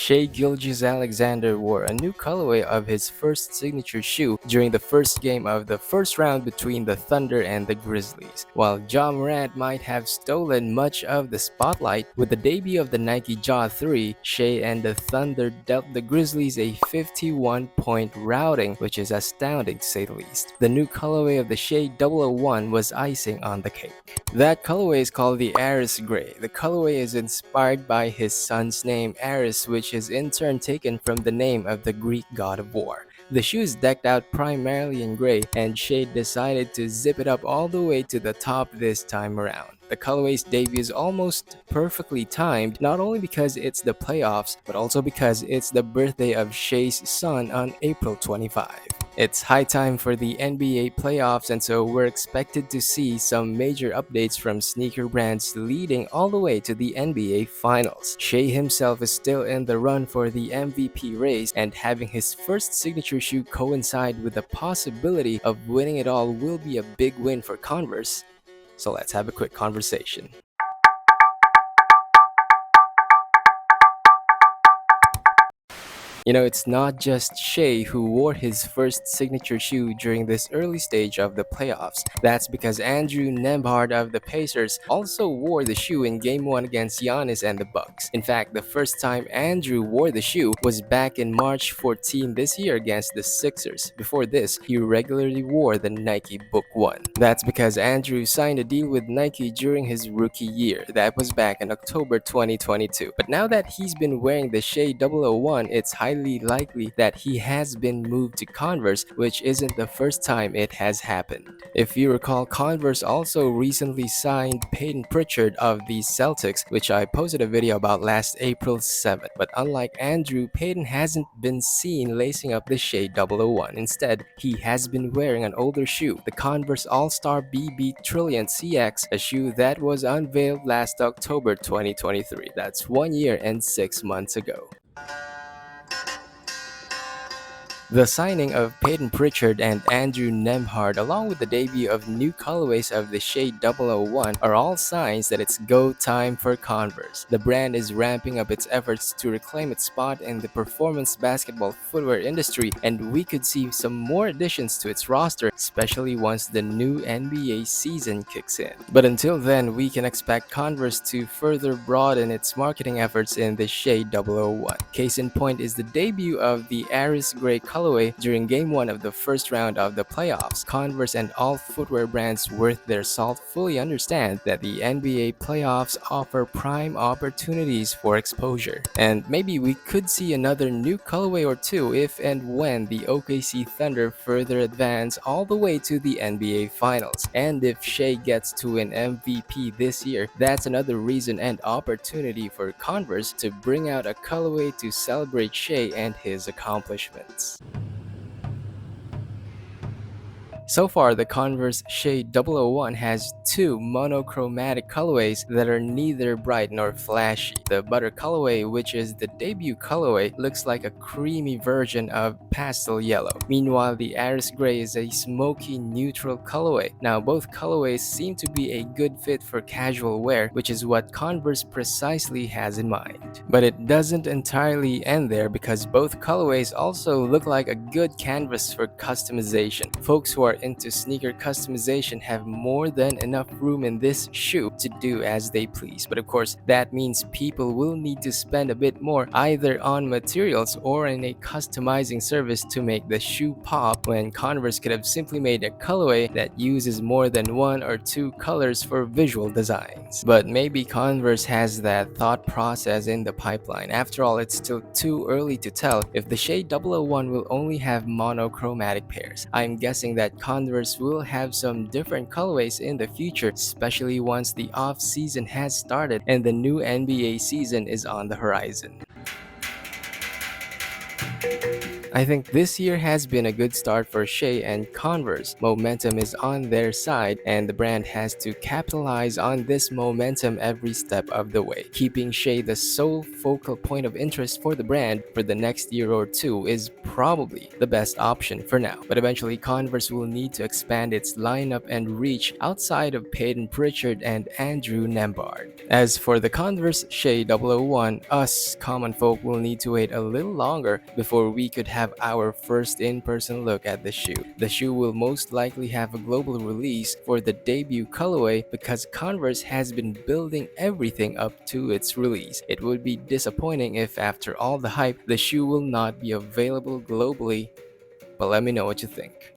Shai Gilgeous-Alexander wore a new colorway of his first signature shoe during the first game of the first round between the Thunder and the Grizzlies. While Ja Morant might have stolen much of the spotlight, with the debut of the Nike Ja 3, Shai and the Thunder dealt the Grizzlies a 51-point routing, which is astounding to say the least. The new colorway of the Shai 001 was icing on the cake. That colorway is called the Ares Gray. The colorway is inspired by his son's name Ares, which is in turn taken from the name of the Greek god of war. The shoe is decked out primarily in gray, and Shai decided to zip it up all the way to the top this time around. The colorway's debut is almost perfectly timed, not only because it's the playoffs, but also because it's the birthday of Shai's son on April 25. It's high time for the NBA playoffs, and so we're expected to see some major updates from sneaker brands leading all the way to the NBA Finals. Shai himself is still in the run for the MVP race, and having his first signature shoe coincide with the possibility of winning it all will be a big win for Converse. So let's have a quick conversation. You know, it's not just Shai who wore his first signature shoe during this early stage of the playoffs. That's because Andrew Nembhard of the Pacers also wore the shoe in Game 1 against Giannis and the Bucks. In fact, the first time Andrew wore the shoe was back in March 14 this year against the Sixers. Before this, he regularly wore the Nike Book 1. That's because Andrew signed a deal with Nike during his rookie year. That was back in October 2022. But now that he's been wearing the Shai 001, it's highly likely that he has been moved to Converse, which isn't the first time it has happened. If you recall, Converse also recently signed Peyton Pritchard of the Celtics, which I posted a video about last April 7th. But unlike Andrew, Peyton hasn't been seen lacing up the Shai 001. Instead, he has been wearing an older shoe, the Converse All-Star BB Trillion CX, a shoe that was unveiled last October 2023. That's 1 year and 6 months ago. The signing of Peyton Pritchard and Andrew Nembhard, along with the debut of new colorways of the Shai 001, are all signs that it's go time for Converse. The brand is ramping up its efforts to reclaim its spot in the performance basketball footwear industry, and we could see some more additions to its roster, especially once the new NBA season kicks in. But until then, we can expect Converse to further broaden its marketing efforts in the Shai 001. Case in point is the debut of the Ares Gray colorway during Game 1 of the first round of the playoffs. Converse and all footwear brands worth their salt fully understand that the NBA playoffs offer prime opportunities for exposure. And maybe we could see another new colorway or two if and when the OKC Thunder further advance all the way to the NBA Finals. And if Shai gets to an MVP this year, that's another reason and opportunity for Converse to bring out a colorway to celebrate Shai and his accomplishments. So far, the Converse Shai 001 has two monochromatic colorways that are neither bright nor flashy. The Butter colorway, which is the debut colorway, looks like a creamy version of pastel yellow. Meanwhile, the Ares Gray is a smoky neutral colorway. Now, both colorways seem to be a good fit for casual wear, which is what Converse precisely has in mind. But it doesn't entirely end there, because both colorways also look like a good canvas for customization. Folks who are into sneaker customization have more than enough room in this shoe to do as they please. But of course, that means people will need to spend a bit more either on materials or in a customizing service to make the shoe pop, when Converse could have simply made a colorway that uses more than one or two colors for visual designs. But maybe Converse has that thought process in the pipeline. After all, it's still too early to tell if the Shai 001 will only have monochromatic pairs. I'm guessing that Converse will have some different colorways in the future, especially once the off-season has started and the new NBA season is on the horizon. I think this year has been a good start for Shai and Converse. Momentum is on their side, and the brand has to capitalize on this momentum every step of the way. Keeping Shai the sole focal point of interest for the brand for the next year or two is probably the best option for now. But eventually, Converse will need to expand its lineup and reach outside of Peyton Pritchard and Andrew Nembhard. As for the Converse Shai 001, us common folk will need to wait a little longer before we could have our first in-person look at the shoe. The shoe will most likely have a global release for the debut colorway because Converse has been building everything up to its release. It would be disappointing if after all the hype, the shoe will not be available globally, but let me know what you think.